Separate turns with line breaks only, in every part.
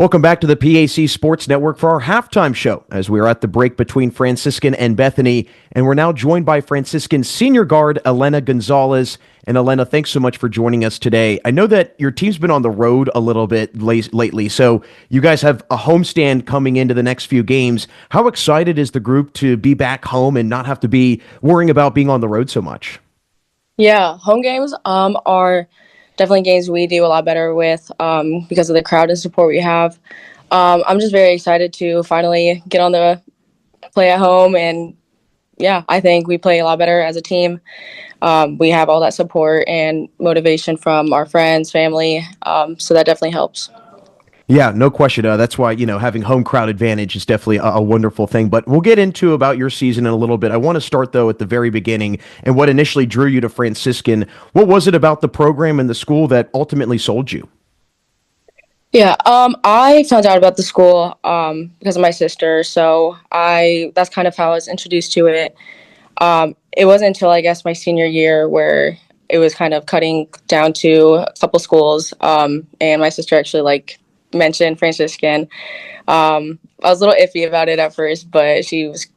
Welcome back to the PAC Sports Network for our halftime show as we are at the break between Franciscan and Bethany, and we're now joined by Franciscan senior guard Ilena Gonzales. And Ilena, thanks so much for joining us today. I know that your team's been on the road a little bit lately, so you guys have a homestand coming into the next few games. How excited is the group to be back home and not have to be worrying about being on the road so much?
Yeah, home games are definitely games we do a lot better with because of the crowd and support we have. I'm just very excited to finally get on the play at home, and yeah, I think we play a lot better as a team. We have all that support and motivation from our friends, family, so that definitely helps.
Yeah, no question. That's why, having home crowd advantage is definitely a wonderful thing. But we'll get into about your season in a little bit. I want to start, though, at the very beginning and what initially drew you to Franciscan. What was it about the program and the school that ultimately sold you?
Yeah, I found out about the school because of my sister, so I that's kind of how I was introduced to it. It wasn't until I guess my senior year where it was kind of cutting down to a couple schools, and my sister actually mentioned Franciscan. I was a little iffy about it at first, but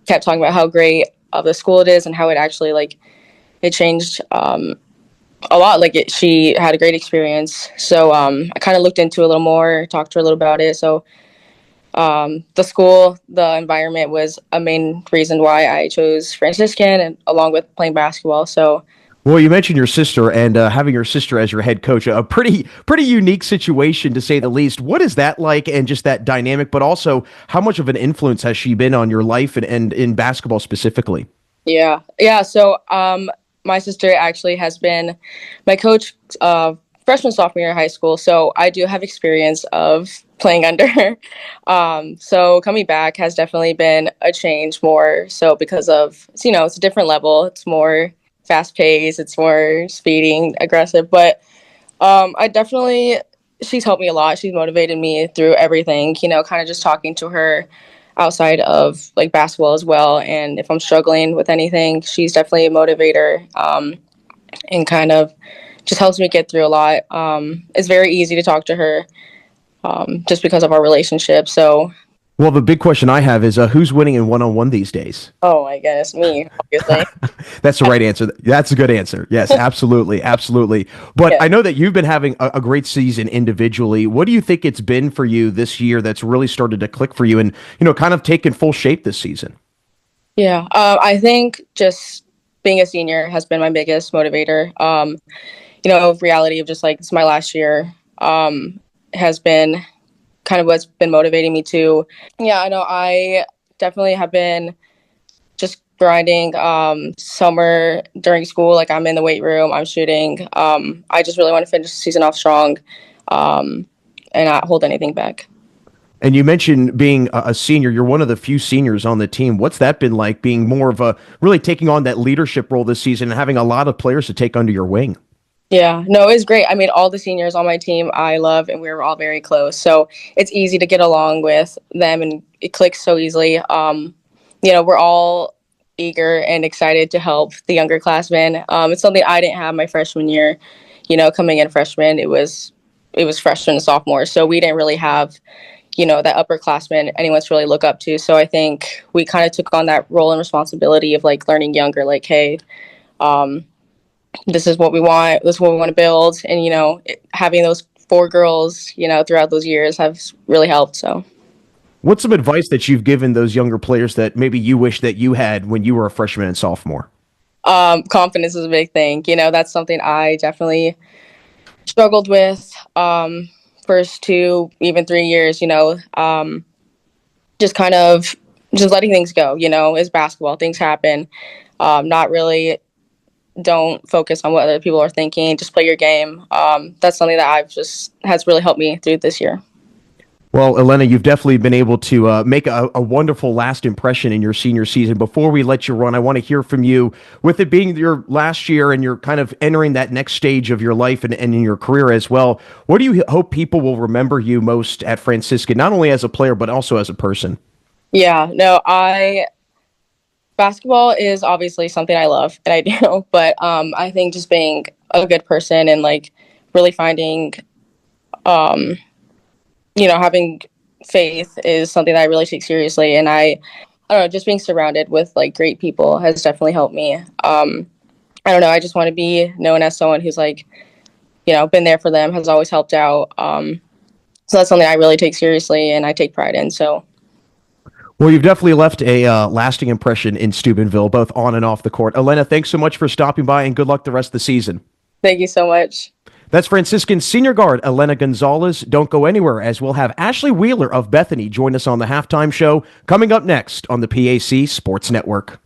kept talking about how great of the school it is and how it actually it changed a lot. She had a great experience, so I kind of looked into it a little more, talked to her a little about it. So the school, the environment was a main reason why I chose Franciscan, and along with playing basketball. So
Well, you mentioned your sister and having your sister as your head coach, a pretty unique situation to say the least. What is that like, and just that dynamic, but also how much of an influence has she been on your life and in basketball specifically?
yeah. So my sister actually has been my coach freshman sophomore year of high school. So I do have experience of playing under her. So coming back has definitely been a change more so because of it's a different level. It's more fast paced. It's more speeding, aggressive. But I definitely she's helped me a lot. She's motivated me through everything. Kind of just talking to her outside of basketball as well. And if I'm struggling with anything, she's definitely a motivator and kind of just helps me get through a lot. It's very easy to talk to her just because of our relationship. So,
Well, the big question I have is who's winning in one-on-one these days?
oh my goodness, me, obviously.
That's the right answer. That's a good answer. Yes, absolutely, absolutely. But
Yeah.
I know that you've been having a great season individually. What do you think it's been for you this year that's really started to click for you and, kind of taken full shape this season?
Yeah. I think just being a senior has been my biggest motivator. Reality of just it's my last year has been kind of what's been motivating me to. Yeah, I know I definitely have been just grinding summer during school. I'm in the weight room, I'm shooting. I just really want to finish the season off strong and not hold anything back.
And you mentioned being a senior. You're one of the few seniors on the team. What's that been like, being more of a really taking on that leadership role this season and having a lot of players to take under your wing?
Yeah, no, it's great. I mean, all the seniors on my team I love, and we're all very close. So it's easy to get along with them, and it clicks so easily. We're all eager and excited to help the younger classmen. It's something I didn't have my freshman year. Coming in freshman, it was freshman and sophomore, so we didn't really have that upperclassman anyone to really look up to. So I think we kind of took on that role and responsibility of learning younger. Hey, um, this is what we want. This is what we want to build. And having those four girls, throughout those years have really helped. So.
What's some advice that you've given those younger players that maybe you wish that you had when you were a freshman and sophomore?
Confidence is a big thing. That's something I definitely struggled with first 2, even 3 years. Just kind of just letting things go. Is basketball. Things happen. Not really. Don't focus on what other people are thinking. Just play your game. That's something that has really helped me through this year.
Well, Ilena, you've definitely been able to make a wonderful last impression in your senior season. Before we let you run, I want to hear from you. With it being your last year and you're kind of entering that next stage of your life and in your career as well, what do you hope people will remember you most at Franciscan, not only as a player, but also as a person?
Yeah, no, basketball is obviously something I love and I do, but I think just being a good person and really finding, having faith is something that I really take seriously, and I don't know, just being surrounded with like great people has definitely helped me. I don't know, I just want to be known as someone who's like, been there for them, has always helped out. So that's something I really take seriously and I take pride in. So
Well, you've definitely left a lasting impression in Steubenville, both on and off the court. Ilena, thanks so much for stopping by, and good luck the rest of the season.
thank you so much.
That's Franciscan senior guard Ilena Gonzales. Don't go anywhere, as we'll have Ashley Wheeler of Bethany join us on the halftime show coming up next on the PAC Sports Network.